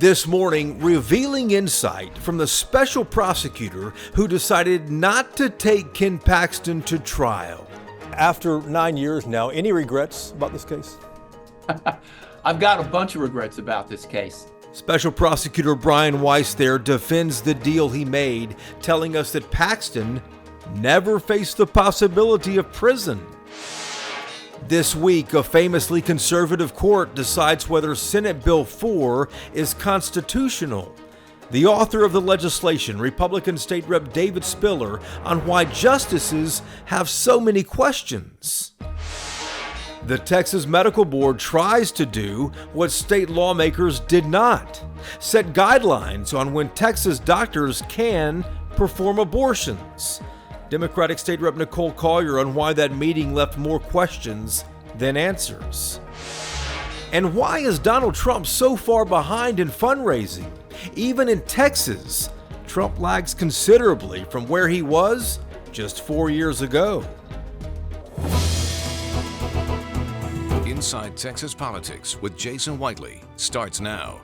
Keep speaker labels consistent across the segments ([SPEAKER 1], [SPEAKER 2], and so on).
[SPEAKER 1] This morning, revealing insight from the special prosecutor who decided not to take Ken Paxton to trial.
[SPEAKER 2] After 9 years now, any regrets about this case?
[SPEAKER 3] I've got a bunch of regrets about this case.
[SPEAKER 1] Special Prosecutor Brian Weiss there defends the deal he made, telling us that Paxton never faced the possibility of prison. This week, a famously conservative court decides whether Senate Bill 4 is constitutional. The author of the legislation, Republican State Rep David Spiller, on why justices have so many questions. The Texas Medical Board tries to do what state lawmakers did not, set guidelines on when Texas doctors can perform abortions. Democratic State Rep Nicole Collier on why that meeting left more questions than answers. And why is Donald Trump so far behind in fundraising? Even in Texas, Trump lags considerably from where he was just 4 years ago.
[SPEAKER 4] Inside Texas Politics with Jason Whiteley starts now.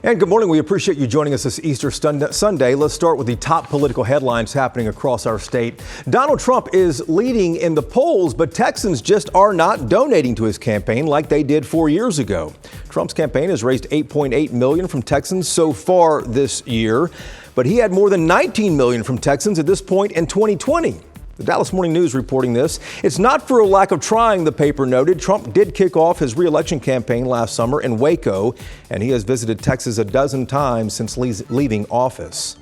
[SPEAKER 2] And good morning. We appreciate you joining us this Easter Sunday. Let's start with the top political headlines happening across our state. Donald Trump is leading in the polls, but Texans just are not donating to his campaign like they did 4 years ago. Trump's campaign has raised $8.8 million from Texans so far this year, but he had more than $19 million from Texans at this point in 2020. The Dallas Morning News reporting this. It's not for a lack of trying, the paper noted. Trump did kick off his re-election campaign last summer in Waco, and he has visited Texas a dozen times since leaving office.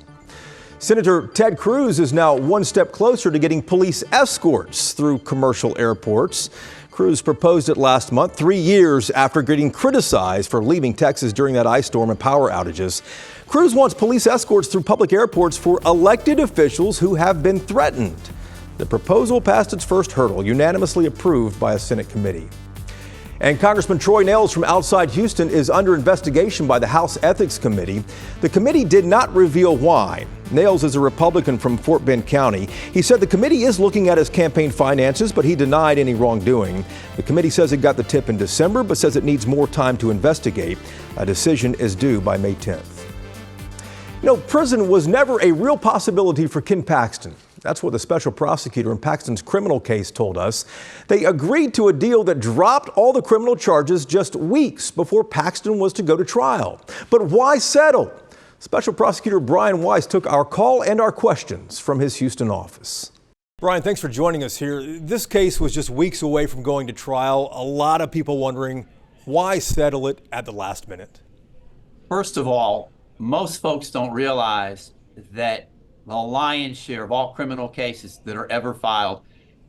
[SPEAKER 2] Senator Ted Cruz is now one step closer to getting police escorts through commercial airports. Cruz proposed it last month, 3 years after getting criticized for leaving Texas during that ice storm and power outages. Cruz wants police escorts through public airports for elected officials who have been threatened. The proposal passed its first hurdle, unanimously approved by a Senate committee. And Congressman Troy Nehls from outside Houston is under investigation by the House Ethics Committee. The committee did not reveal why. Nehls is a Republican from Fort Bend County. He said the committee is looking at his campaign finances, but he denied any wrongdoing. The committee says it got the tip in December, but says it needs more time to investigate. A decision is due by May 10th. Prison was never a real possibility for Ken Paxton. That's what the special prosecutor in Paxton's criminal case told us. They agreed to a deal that dropped all the criminal charges just weeks before Paxton was to go to trial. But why settle? Special prosecutor Brian Weiss took our call and our questions from his Houston office. Brian, thanks for joining us here. This case was just weeks away from going to trial. A lot of people wondering, why settle it at the last minute?
[SPEAKER 3] First of all, most folks don't realize that the lion's share of all criminal cases that are ever filed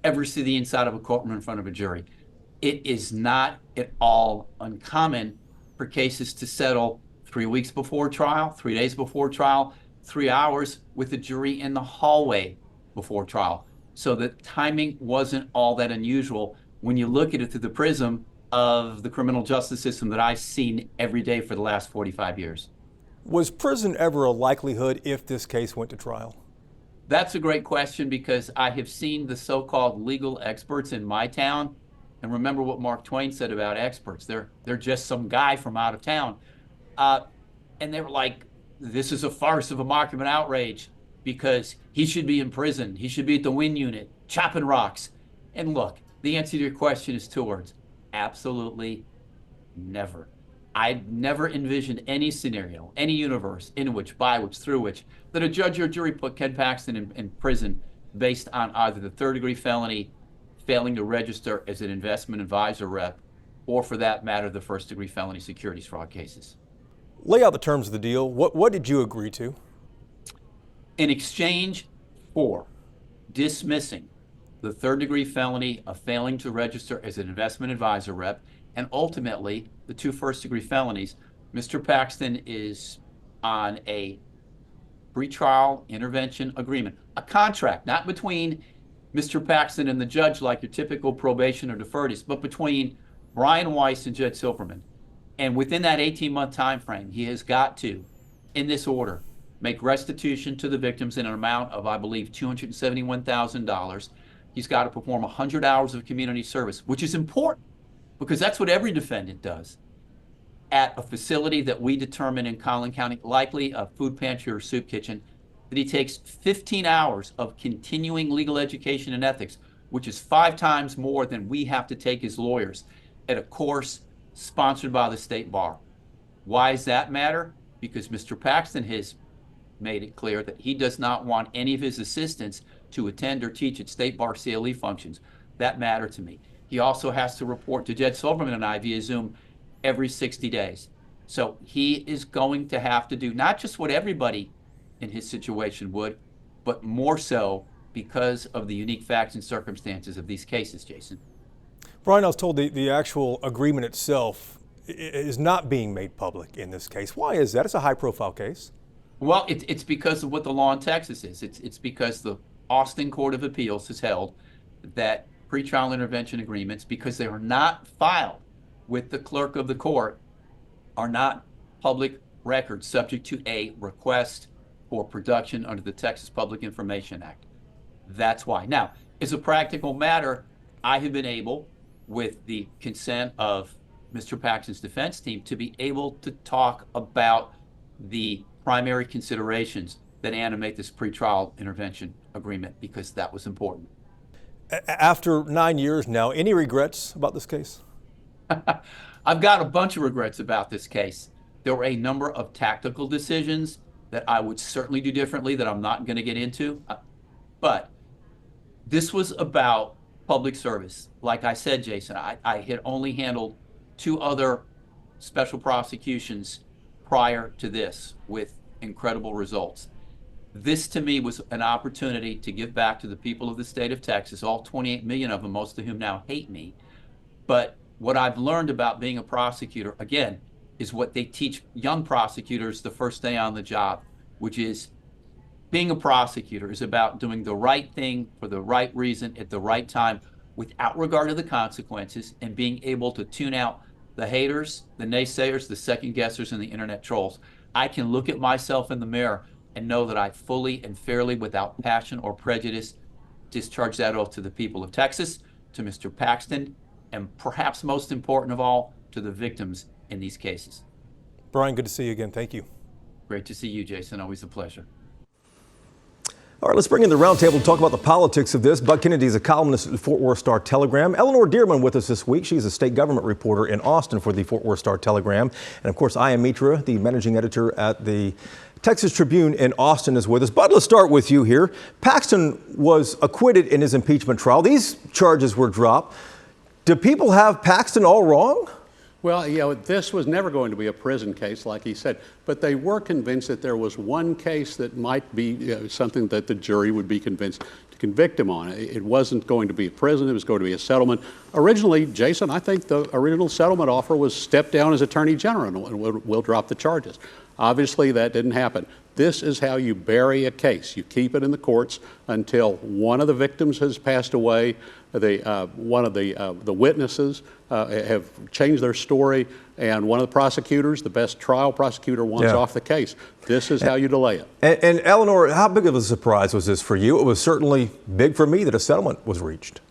[SPEAKER 3] ever see the inside of a courtroom in front of a jury. It is not at all uncommon for cases to settle 3 weeks before trial, 3 days before trial, 3 hours with the jury in the hallway before trial. So the timing wasn't all that unusual when you look at it through the prism of the criminal justice system that I've seen every day for the last 45 years.
[SPEAKER 2] Was prison ever a likelihood if this case went to trial?
[SPEAKER 3] That's a great question because I have seen the so-called legal experts in my town. And remember what Mark Twain said about experts. They're just some guy from out of town. And they were like, this is a farce of a mockery and outrage because he should be in prison. He should be at the wind unit, chopping rocks. And look, the answer to your question is 2 words. Absolutely never. I never envisioned any scenario, any universe in which, by which, through which, that a judge or jury put Ken Paxton in prison based on either the third-degree felony, failing to register as an investment advisor rep, or for that matter, the first-degree felony securities fraud cases.
[SPEAKER 2] Lay out the terms of the deal. What did you agree to?
[SPEAKER 3] In exchange for dismissing the third-degree felony of failing to register as an investment advisor rep, and ultimately, the 2 first-degree felonies, Mr. Paxton is on a pretrial intervention agreement, a contract, not between Mr. Paxton and the judge like your typical probation or deferrees, but between Brian Weiss and Judge Silverman. And within that 18-month time frame, he has got to, in this order, make restitution to the victims in an amount of, I believe, $271,000. He's got to perform 100 hours of community service, which is important because that's what every defendant does. at a facility that we determine in Collin County, likely a food pantry or soup kitchen, that he takes 15 hours of continuing legal education and ethics, which is 5 times more than we have to take as lawyers, at a course sponsored by the state bar. Why does that matter? Because Mr. Paxton has made it clear that he does not want any of his assistants to attend or teach at state bar CLE functions. That matter to me. He also has to report to Judge Silverman and I via Zoom every 60 days. So he is going to have to do not just what everybody in his situation would, but more so because of the unique facts and circumstances of these cases, Jason.
[SPEAKER 2] Brian, I was told the actual agreement itself is not being made public in this case. Why is that? It's a high-profile case.
[SPEAKER 3] Well, it's because of what the law in Texas is. It's because the Austin Court of Appeals has held that pretrial intervention agreements, because they are not filed with the clerk of the court, are not public records subject to a request for production under the Texas Public Information Act. That's why. Now, as a practical matter, I have been able, with the consent of Mr. Paxton's defense team, to be able to talk about the primary considerations that animate this pretrial intervention agreement, because that was important.
[SPEAKER 2] After 9 years now, any regrets about this case?
[SPEAKER 3] I've got a bunch of regrets about this case. There were a number of tactical decisions that I would certainly do differently that I'm not going to get into. But this was about public service. Like I said, Jason, I had only handled 2 other special prosecutions prior to this with incredible results. This to me was an opportunity to give back to the people of the state of Texas, all 28 million of them, most of whom now hate me. But what I've learned about being a prosecutor, again, is what they teach young prosecutors the first day on the job, which is being a prosecutor is about doing the right thing for the right reason at the right time without regard to the consequences, and being able to tune out the haters, the naysayers, the second guessers, and the internet trolls. I can look at myself in the mirror and know that I fully and fairly, without passion or prejudice, discharge that oath to the people of Texas, to Mr. Paxton, and perhaps most important of all, to the victims in these cases.
[SPEAKER 2] Brian, good to see you again. Thank you.
[SPEAKER 3] Great to see you, Jason. Always a pleasure.
[SPEAKER 2] All right, let's bring in the roundtable to talk about the politics of this. Bud Kennedy is a columnist at the Fort Worth Star-Telegram. Eleanor Dearman with us this week. She's a state government reporter in Austin for the Fort Worth Star-Telegram. And of course, I am Mitra, the managing editor at the Texas Tribune in Austin, is with us. Bud, let's start with you here. Paxton was acquitted in his impeachment trial. These charges were dropped. Do people have Paxton all wrong?
[SPEAKER 5] Well, you know, this was never going to be a prison case, like he said, but they were convinced that there was one case that might be something that the jury would be convinced to convict him on. It wasn't going to be a prison, it was going to be a settlement. Originally, Jason, I think the original settlement offer was step down as Attorney General and we'll drop the charges. Obviously, that didn't happen. This is how you bury a case. You keep it in the courts until one of the victims has passed away, one of the witnesses have changed their story, and one of the prosecutors, the best trial prosecutor, wants off the case. This is how you delay it.
[SPEAKER 2] And Eleanor, how big of a surprise was this for you? It was certainly big for me that a settlement was reached.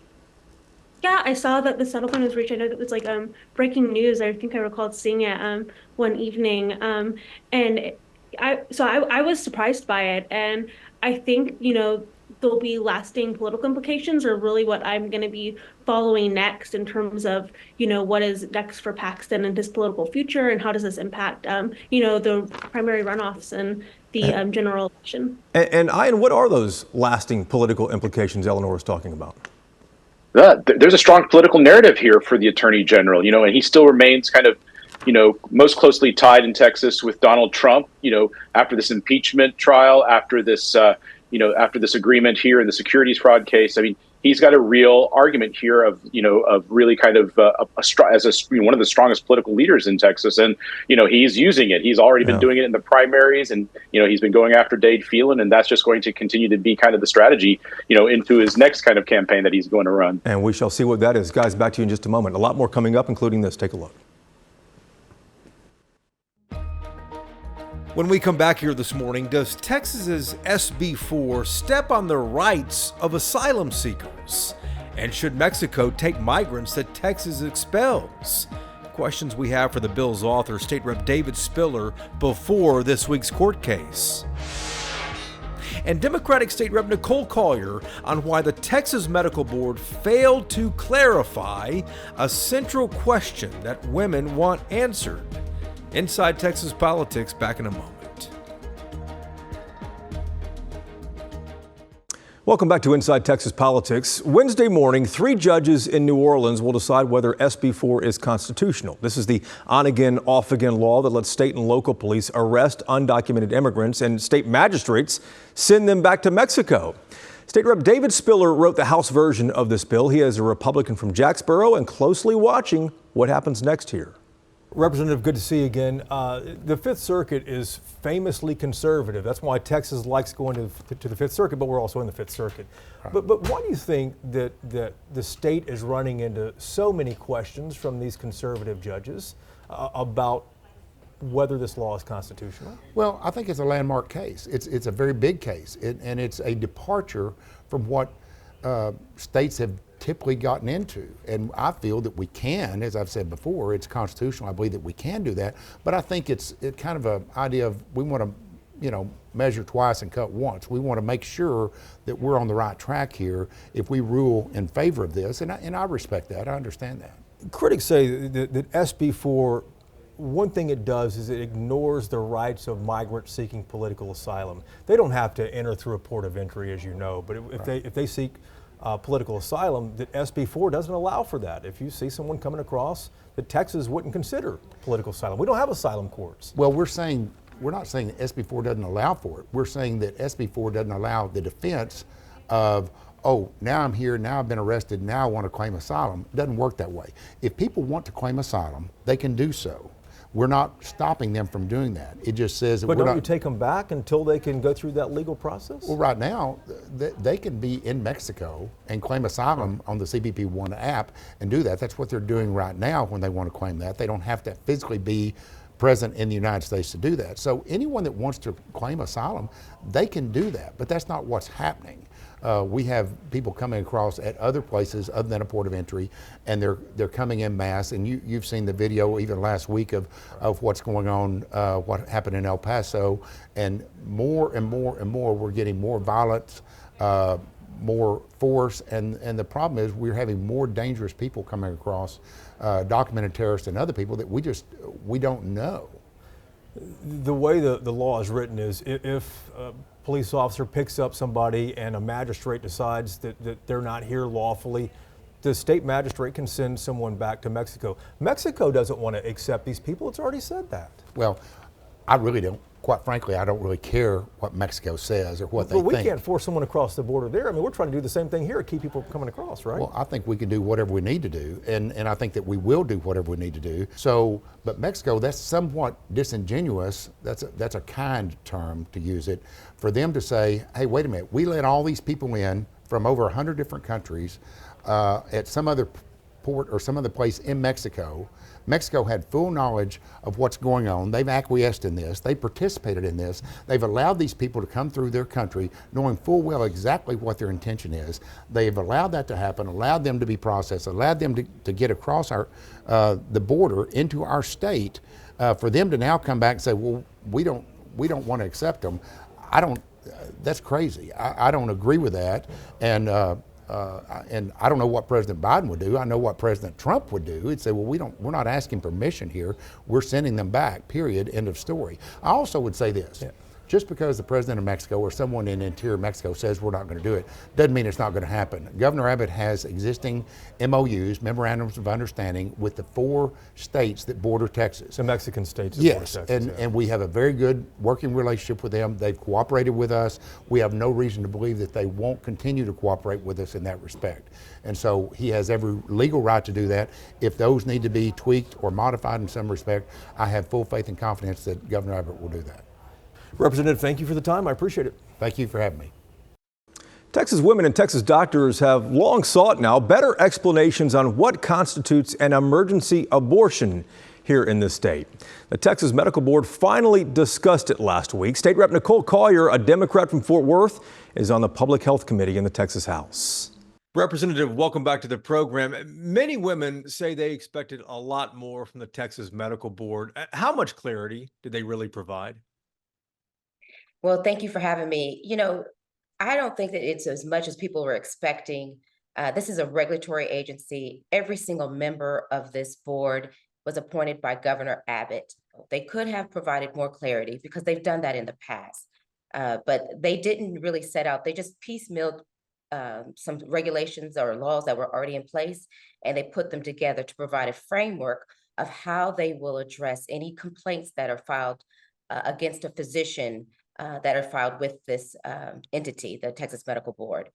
[SPEAKER 6] Yeah, I saw that the settlement was reached. I know that was like breaking news. I think I recalled seeing it one evening, and I was surprised by it, and I think there'll be lasting political implications, or really what I'm going to be following next in terms of what is next for Paxton and his political future, and how does this impact the primary runoffs and the general election.
[SPEAKER 2] And Ian, what are those lasting political implications Eleanor was talking about?
[SPEAKER 7] There's a strong political narrative here for the Attorney General, and he still remains kind of, most closely tied in Texas with Donald Trump, after this impeachment trial, after this, after this agreement here in the securities fraud case. I mean, he's got a real argument here of really kind of one of the strongest political leaders in Texas. And, he's using it. He's already been doing it in the primaries, and, he's been going after Dade Phelan, and that's just going to continue to be kind of the strategy, into his next kind of campaign that he's going to run.
[SPEAKER 2] And we shall see what that is. Guys, back to you in just a moment. A lot more coming up, including this. Take a look.
[SPEAKER 1] When we come back here this morning, does Texas's SB4 step on the rights of asylum seekers? And should Mexico take migrants that Texas expels? Questions we have for the bill's author, State Rep David Spiller, before this week's court case. And Democratic State Rep Nicole Collier on why the Texas Medical Board failed to clarify a central question that women want answered. Inside Texas Politics, back in a moment.
[SPEAKER 2] Welcome back to Inside Texas Politics. Wednesday morning, 3 judges in New Orleans will decide whether SB4 is constitutional. This is the on-again, off-again law that lets state and local police arrest undocumented immigrants and state magistrates send them back to Mexico. State Rep David Spiller wrote the House version of this bill. He is a Republican from Jacksboro and closely watching what happens next here. Representative, good to see you again. The Fifth Circuit is famously conservative. That's why Texas likes going to the Fifth Circuit, but we're also in the Fifth Circuit. Right. But why do you think that the state is running into so many questions from these conservative judges about whether this law is constitutional?
[SPEAKER 8] Well, I think it's a landmark case. It's a very big case, and it's a departure from what states have typically gotten into. And I feel that we can, as I've said before, it's constitutional. I believe that we can do that. But I think it's kind of an idea of we want to, measure twice and cut once. We want to make sure that we're on the right track here if we rule in favor of this. And I respect that. I understand that.
[SPEAKER 2] Critics say that SB4, one thing it does is it ignores the rights of migrants seeking political asylum. They don't have to enter through a port of entry, as you know, but if they seek political asylum, that SB4 doesn't allow for that. If you see someone coming across, that Texas wouldn't consider political asylum. We don't have asylum courts.
[SPEAKER 8] Well, we're not saying that SB4 doesn't allow for it. We're saying that SB4 doesn't allow the defense of, oh, now I'm here, now I've been arrested, now I want to claim asylum. It doesn't work that way. If people want to claim asylum, they can do so. We're not stopping them from doing that. It just says that
[SPEAKER 2] But don't you take them back until they can go through that legal process?
[SPEAKER 8] Well, right now, they can be in Mexico and claim asylum on the CBP1 app and do that. That's what they're doing right now when they want to claim that. They don't have to physically be present in the United States to do that. So anyone that wants to claim asylum, they can do that, but that's not what's happening. We have people coming across at other places other than a port of entry, and they're coming in mass. And you've seen the video even last week of what's going on, what happened in El Paso, and more we're getting more violence, more force, and the problem is we're having more dangerous people coming across, documented terrorists and other people that we don't know.
[SPEAKER 2] The way the law is written is if a police officer picks up somebody and a magistrate decides that they're not here lawfully, the state magistrate can send someone back to Mexico. Mexico doesn't want to accept these people. It's already said that.
[SPEAKER 8] Well, I really don't. Quite frankly, I don't really care what Mexico says or what they think.
[SPEAKER 2] But we can't force someone across the border there. I mean, we're trying to do the same thing here, keep people coming across, right?
[SPEAKER 8] Well, I think we can do whatever we need to do, and I think that we will do whatever we need to do. So, but Mexico, that's somewhat disingenuous. That's a kind term to use it, for them to say, hey, wait a minute, we let all these people in from over 100 different countries at some other port or some other place in Mexico. Mexico had full knowledge of what's going on. They've acquiesced in this. They participated in this. They've allowed these people to come through their country knowing full well exactly what their intention is. They've allowed that to happen, allowed them to be processed, allowed them to get across the border into our state. For them to now come back and say, well, we don't want to accept them. That's crazy. I don't agree with that. And I don't know what President Biden would do. I know what President Trump would do. He'd say, well, we're not asking permission here. We're sending them back, period, end of story. I also would say this. Yeah. Just because the president of Mexico or someone in interior Mexico says we're not going to do it, doesn't mean it's not going to happen. Governor Abbott has existing MOUs, memorandums of understanding, with the 4 states that border Texas.
[SPEAKER 2] The Mexican states that
[SPEAKER 8] yes,
[SPEAKER 2] border Texas.
[SPEAKER 8] And we have a very good working relationship with them. They've cooperated with us. We have no reason to believe that they won't continue to cooperate with us in that respect. And so he has every legal right to do that. If those need to be tweaked or modified in some respect, I have full faith and confidence that Governor Abbott will do that.
[SPEAKER 2] Representative, thank you for the time. I appreciate it.
[SPEAKER 8] Thank you for having me.
[SPEAKER 2] Texas women and Texas doctors have long sought now better explanations on what constitutes an emergency abortion here in this state. The Texas Medical Board finally discussed it last week. State Rep Nicole Collier, a Democrat from Fort Worth, is on the Public Health Committee in the Texas House.
[SPEAKER 1] Representative, welcome back to the program. Many women say they expected a lot more from the Texas Medical Board. How much clarity did they really provide?
[SPEAKER 9] Well, thank you for having me. I don't think that it's as much as people were expecting. This is a regulatory agency. Every single member of this board was appointed by Governor Abbott. They could have provided more clarity because they've done that in the past. But they didn't really set out, they just piecemealed some regulations or laws that were already in place, and they put them together to provide a framework of how they will address any complaints that are filed against a physician that are filed with this entity, the Texas Medical Board.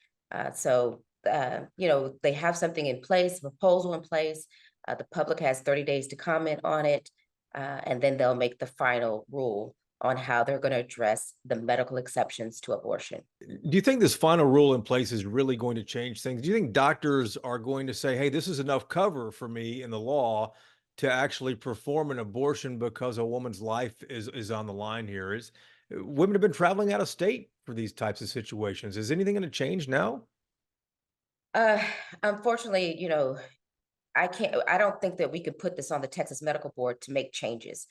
[SPEAKER 9] They have something in place, a proposal in place. The public has 30 days to comment on it, and then they'll make the final rule on how they're going to address the medical exceptions to abortion.
[SPEAKER 1] Do you think this final rule in place is really going to change things? Do you think doctors are going to say, hey, this is enough cover for me in the law to actually perform an abortion because a woman's life is on the line here? Women have been traveling out of state for these types of situations. Is anything going to change now?
[SPEAKER 9] Unfortunately, I don't think that we could put this on the Texas Medical Board to make changes.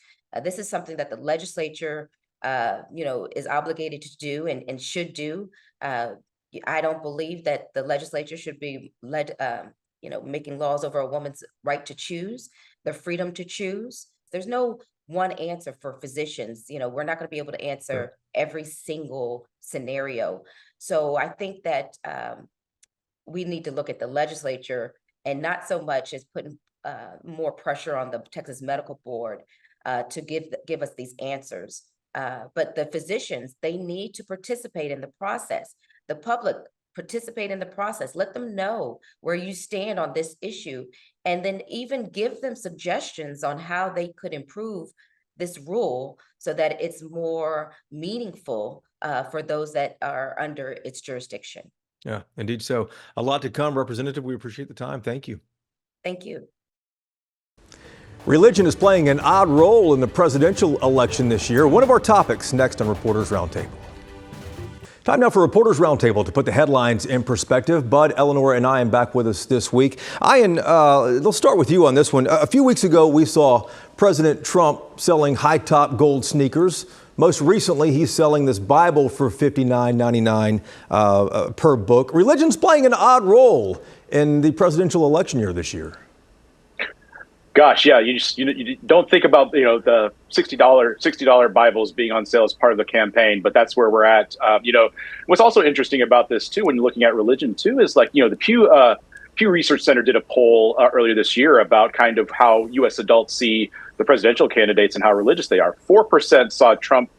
[SPEAKER 9] This is something that the legislature, is obligated to do and should do. I don't believe that the legislature should be making laws over a woman's right to choose, the freedom to choose. There's no one answer for physicians. We're not going to be able to answer every single scenario. So I think that we need to look at the legislature and not so much as putting more pressure on the Texas Medical Board to give us these answers. But the physicians, they need to participate in the process. The public, participate in the process. Let them know where you stand on this issue, and then even give them suggestions on how they could improve this rule so that it's more meaningful for those that are under its jurisdiction.
[SPEAKER 1] Yeah, indeed. So a lot to come, Representative. We appreciate the time. Thank you.
[SPEAKER 9] Thank you.
[SPEAKER 2] Religion is playing an odd role in the presidential election this year. One of our topics next on Reporters Roundtable. Time now for Reporters Roundtable to put the headlines in perspective. Bud, Eleanor, and Ian back with us this week. Ian, let's start with you on this one. A few weeks ago, we saw President Trump selling high-top gold sneakers. Most recently, he's selling this Bible for $59.99 per book. Religion's playing an odd role in the presidential election year this year.
[SPEAKER 7] Gosh, yeah, you don't think about the $60 Bibles being on sale as part of the campaign, but that's where we're at. What's also interesting about this too, when you're looking at religion too, is the Pew Research Center did a poll earlier this year about kind of how U.S. adults see the presidential candidates and how religious they are. 4% saw Trump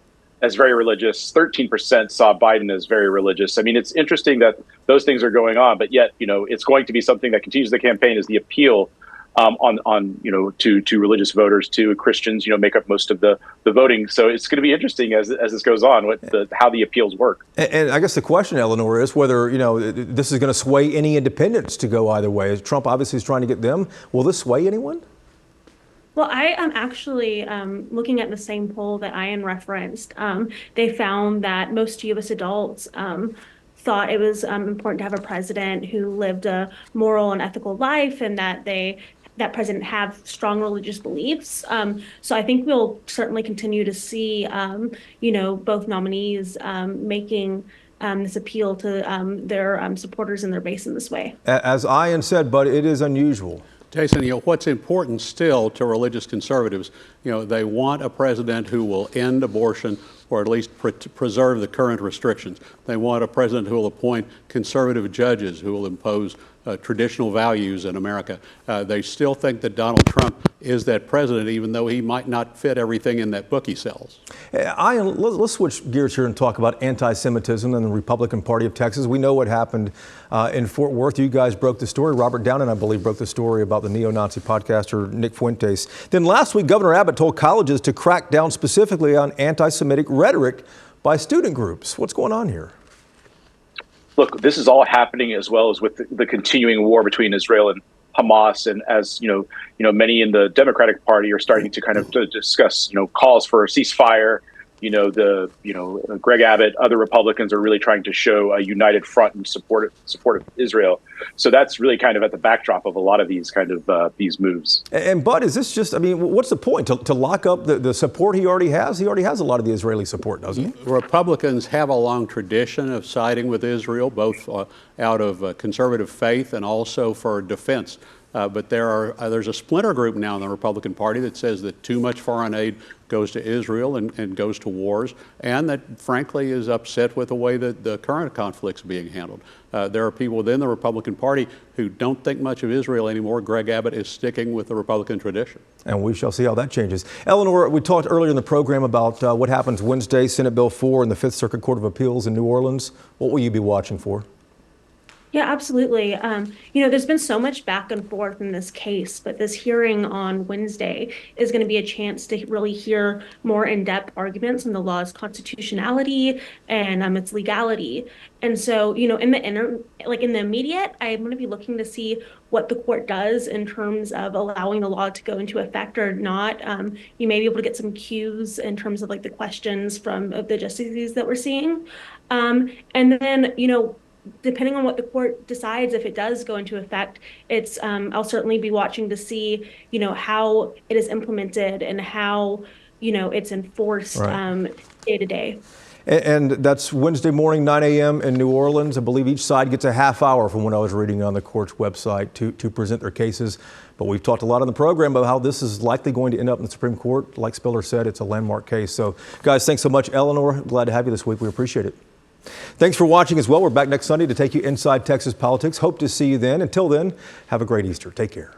[SPEAKER 7] as very religious. 13% saw Biden as very religious. I mean, it's interesting that those things are going on, but yet, it's going to be something that continues the campaign is the appeal to religious voters, to Christians, make up most of the voting. So it's going to be interesting as this goes on, how the appeals work.
[SPEAKER 2] And I guess the question, Eleanor, is whether, this is going to sway any independents to go either way. Trump obviously is trying to get them. Will this sway anyone?
[SPEAKER 6] Well, I am actually looking at the same poll that Ian referenced. They found that most U.S. adults thought it was important to have a president who lived a moral and ethical life, and that that president have strong religious beliefs. So I think we'll certainly continue to see, both nominees making this appeal to their supporters and their base in this way.
[SPEAKER 2] As Ian said, but it is unusual.
[SPEAKER 5] Jason, what's important still to religious conservatives, they want a president who will end abortion or at least preserve the current restrictions. They want a president who will appoint conservative judges who will impose traditional values in America. They still think that Donald Trump is that president, even though he might not fit everything in that book he sells.
[SPEAKER 2] Ian, let's switch gears here and talk about anti-Semitism and the Republican Party of Texas. We know what happened in Fort Worth. You guys broke the story. Robert Downen, I believe, broke the story about the neo-Nazi podcaster Nick Fuentes. Then last week, Governor Abbott told colleges to crack down specifically on anti-Semitic rhetoric by student groups. What's going on here?
[SPEAKER 7] Look, this is all happening as well as with the continuing war between Israel and Hamas, and as many in the Democratic Party are starting to kind of discuss, calls for a ceasefire. Greg Abbott, other Republicans are really trying to show a united front in support of Israel. So that's really kind of at the backdrop of a lot of these these moves.
[SPEAKER 2] And Bud, is this just, I mean, what's the point? To lock up the support he already has? He already has a lot of the Israeli support, doesn't he?
[SPEAKER 5] Republicans have a long tradition of siding with Israel, both out of conservative faith and also for defense. But there's a splinter group now in the Republican Party that says that too much foreign aid goes to Israel and goes to wars, and that frankly is upset with the way that the current conflict's being handled. There are people within the Republican Party who don't think much of Israel anymore. Greg Abbott is sticking with the Republican tradition.
[SPEAKER 2] And we shall see how that changes. Eleanor, we talked earlier in the program about what happens Wednesday, Senate Bill 4 in the Fifth Circuit Court of Appeals in New Orleans. What will you be watching for?
[SPEAKER 6] Yeah, absolutely. There's been so much back and forth in this case, but this hearing on Wednesday is going to be a chance to really hear more in-depth arguments on the law's constitutionality and its legality. And so, in the immediate, I'm going to be looking to see what the court does in terms of allowing the law to go into effect or not. You may be able to get some cues in terms of the questions from the justices that we're seeing. And then, depending on what the court decides, if it does go into effect, I'll certainly be watching to see, how it is implemented and how, it's enforced day to day.
[SPEAKER 2] And that's Wednesday morning, 9 a.m. in New Orleans. I believe each side gets a half hour from what I was reading on the court's website to present their cases. But we've talked a lot on the program about how this is likely going to end up in the Supreme Court. Like Spiller said, it's a landmark case. So, guys, thanks so much. Eleanor, glad to have you this week. We appreciate it. Thanks for watching as well. We're back next Sunday to take you inside Texas politics. Hope to see you then. Until then, have a great Easter. Take care.